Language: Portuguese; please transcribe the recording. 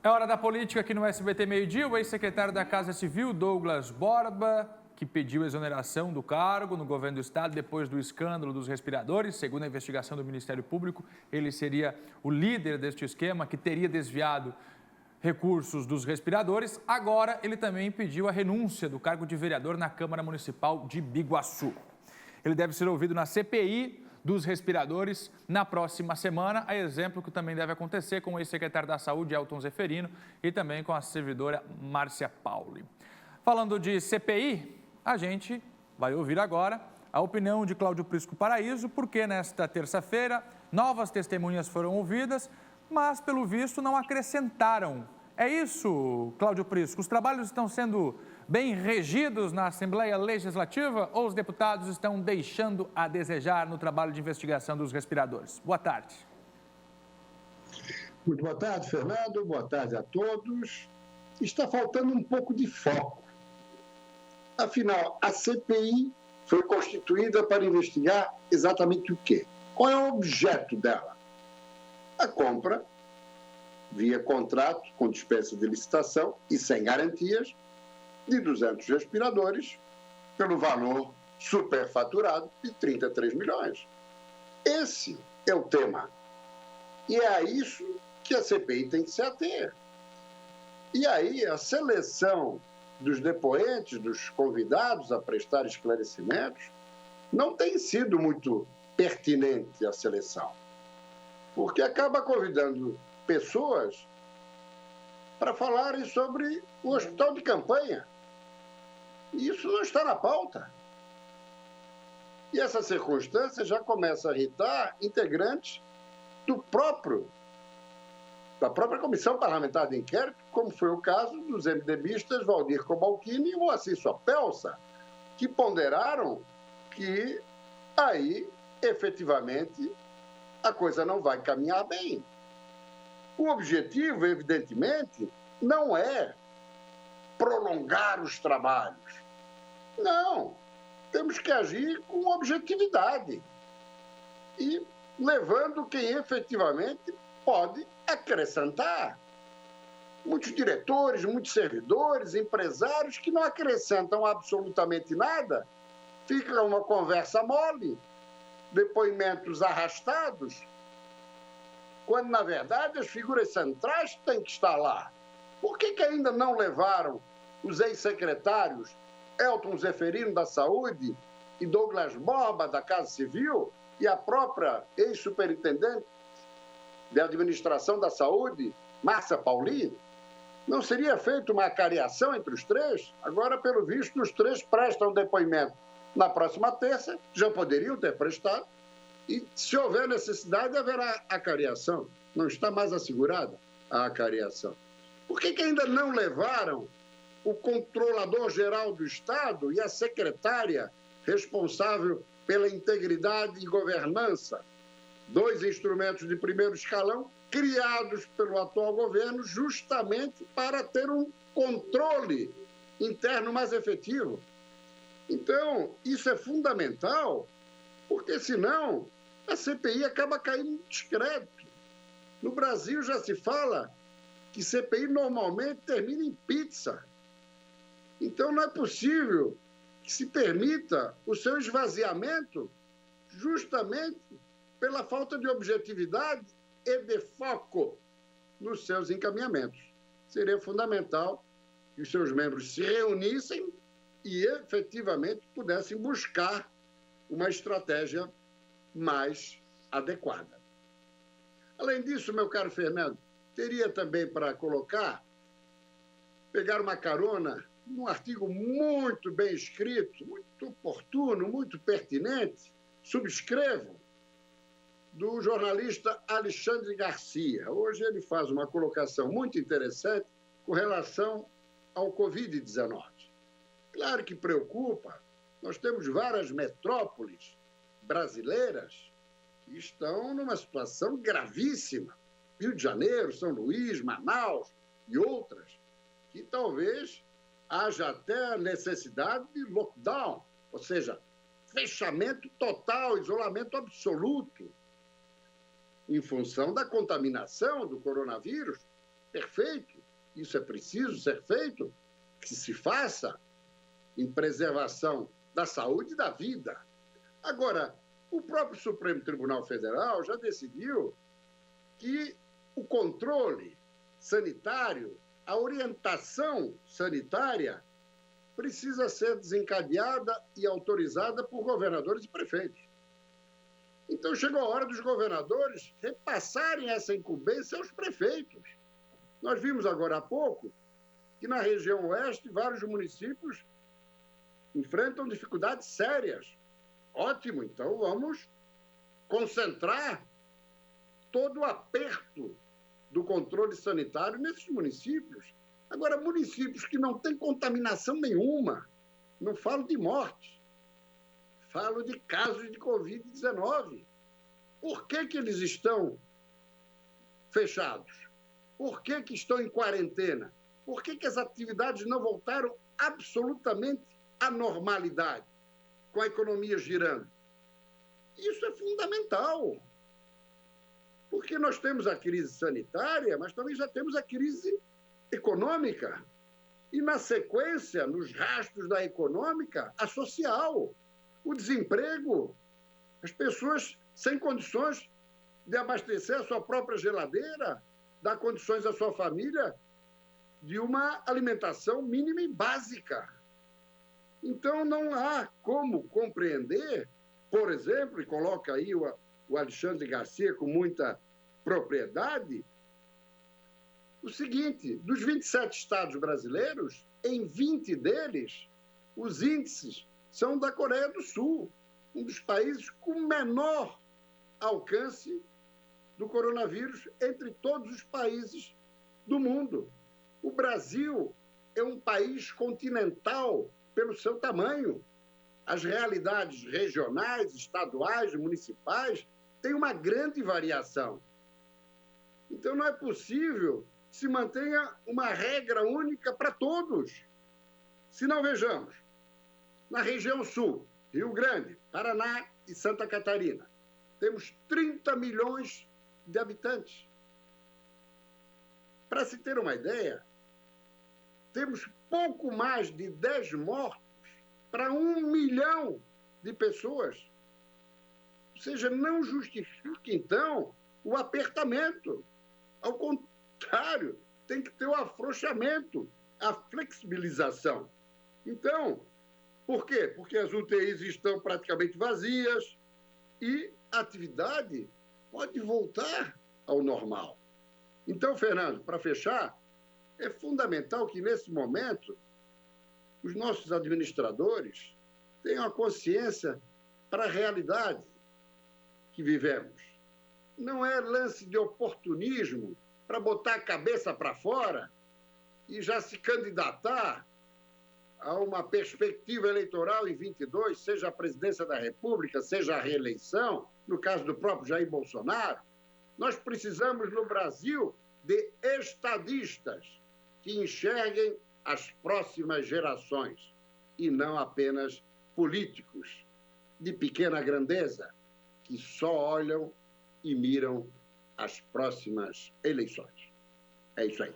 É hora da política aqui no SBT Meio-Dia. O ex-secretário da Casa Civil, Douglas Borba, que pediu exoneração do cargo no governo do estado depois do escândalo dos respiradores. Segundo a investigação do Ministério Público, ele seria o líder deste esquema que teria desviado recursos dos respiradores. Agora, ele também pediu a renúncia do cargo de vereador na Câmara Municipal de Biguaçu. Ele deve ser ouvido na CPI dos respiradores na próxima semana, a exemplo que também deve acontecer com o ex-secretário da Saúde, Elton Zeferino, e também com a servidora Márcia Pauli. Falando de CPI, a gente vai ouvir agora a opinião de Cláudio Prisco Paraíso, porque nesta terça-feira novas testemunhas foram ouvidas, mas pelo visto não acrescentaram. É isso, Cláudio Prisco? Os trabalhos estão sendo bem regidos na Assembleia Legislativa ou os deputados estão deixando a desejar no trabalho de investigação dos respiradores? Boa tarde. Muito boa tarde, Fernando. Boa tarde a todos. Está faltando um pouco de foco. Afinal, a CPI foi constituída para investigar exatamente o quê? Qual é o objeto dela? A compra, via contrato, com dispensa de licitação e sem garantias, de 200 respiradores, pelo valor superfaturado de 33 milhões. Esse é o tema. E é a isso que a CPI tem que se ater. E aí, a seleção dos depoentes, dos convidados a prestar esclarecimentos, não tem sido muito pertinente a seleção, porque acaba convidando pessoas para falarem sobre o hospital de campanha. E isso não está na pauta. E essa circunstância já começa a irritar integrantes da própria Comissão Parlamentar de Inquérito, como foi o caso dos MDBistas Valdir Cobalcini e Moacir Sopelsa, que ponderaram que aí, efetivamente, a coisa não vai caminhar bem. O objetivo, evidentemente, não é prolongar os trabalhos. Não, temos que agir com objetividade e levando quem efetivamente pode acrescentar. Muitos diretores, muitos servidores, empresários que não acrescentam absolutamente nada, fica uma conversa mole, depoimentos arrastados, quando, na verdade, as figuras centrais têm que estar lá. Por que ainda não levaram os ex-secretários Elton Zeferino, da Saúde, e Douglas Borba, da Casa Civil, e a própria ex-superintendente de Administração da Saúde, Márcia Pauli? Não seria feita uma acariação entre os três? Agora, pelo visto, os três prestam depoimento na próxima terça, já poderiam ter prestado, e se houver necessidade, haverá acariação. Não está mais assegurada a acariação. Por que ainda não levaram o controlador-geral do Estado e a secretária responsável pela integridade e governança? Dois instrumentos de primeiro escalão criados pelo atual governo justamente para ter um controle interno mais efetivo. Então, isso é fundamental, porque senão a CPI acaba caindo em descrédito. No Brasil já se fala que CPI normalmente termina em pizza. Então não é possível que se permita o seu esvaziamento justamente pela falta de objetividade e de foco nos seus encaminhamentos. Seria fundamental que os seus membros se reunissem e efetivamente pudessem buscar uma estratégia mais adequada. Além disso, meu caro Fernando, teria também para pegar uma carona num artigo muito bem escrito, muito oportuno, muito pertinente, subscrevo, do jornalista Alexandre Garcia. Hoje ele faz uma colocação muito interessante com relação ao Covid-19. Claro que preocupa. Nós temos várias metrópoles brasileiras que estão numa situação gravíssima. Rio de Janeiro, São Luís, Manaus e outras, que talvez haja até a necessidade de lockdown, ou seja, fechamento total, isolamento absoluto, em função da contaminação do coronavírus perfeito, isso é preciso ser feito, que se faça em preservação da saúde e da vida. Agora, o próprio Supremo Tribunal Federal já decidiu que o controle sanitário, a orientação sanitária, precisa ser desencadeada e autorizada por governadores e prefeitos. Então, chegou a hora dos governadores repassarem essa incumbência aos prefeitos. Nós vimos agora há pouco que na região oeste vários municípios enfrentam dificuldades sérias. Ótimo, então vamos concentrar todo o aperto do controle sanitário nesses municípios. Agora, municípios que não têm contaminação nenhuma, não falo de morte, falo de casos de Covid-19. Por que eles estão fechados? Por que estão em quarentena? Por que as atividades não voltaram absolutamente à normalidade, com a economia girando? Isso é fundamental. Porque nós temos a crise sanitária, mas também já temos a crise econômica. E, na sequência, nos rastros da econômica, a social, o desemprego, as pessoas sem condições de abastecer a sua própria geladeira, dar condições à sua família de uma alimentação mínima e básica. Então, não há como compreender, por exemplo, e coloca aí o Alexandre Garcia com muita propriedade, o seguinte: dos 27 estados brasileiros, em 20 deles, os índices são da Coreia do Sul, um dos países com menor alcance do coronavírus entre todos os países do mundo. O Brasil é um país continental pelo seu tamanho. As realidades regionais, estaduais, municipais têm uma grande variação. Então, não é possível que se mantenha uma regra única para todos. Se não, vejamos, na região sul, Rio Grande, Paraná e Santa Catarina, temos 30 milhões de habitantes. Para se ter uma ideia, temos pouco mais de 10 mortos para 1 milhão de pessoas. Ou seja, não justifica, então, o apertamento. Ao contrário, tem que ter o afrouxamento, a flexibilização. Então, por quê? Porque as UTIs estão praticamente vazias e a atividade pode voltar ao normal. Então, Fernando, para fechar, é fundamental que, nesse momento, os nossos administradores tenham a consciência para a realidade que vivemos. Não é lance de oportunismo para botar a cabeça para fora e já se candidatar a uma perspectiva eleitoral em 22, seja a presidência da República, seja a reeleição, no caso do próprio Jair Bolsonaro. Nós precisamos, no Brasil, de estadistas que enxerguem as próximas gerações e não apenas políticos de pequena grandeza que só olham e miram as próximas eleições. É isso aí.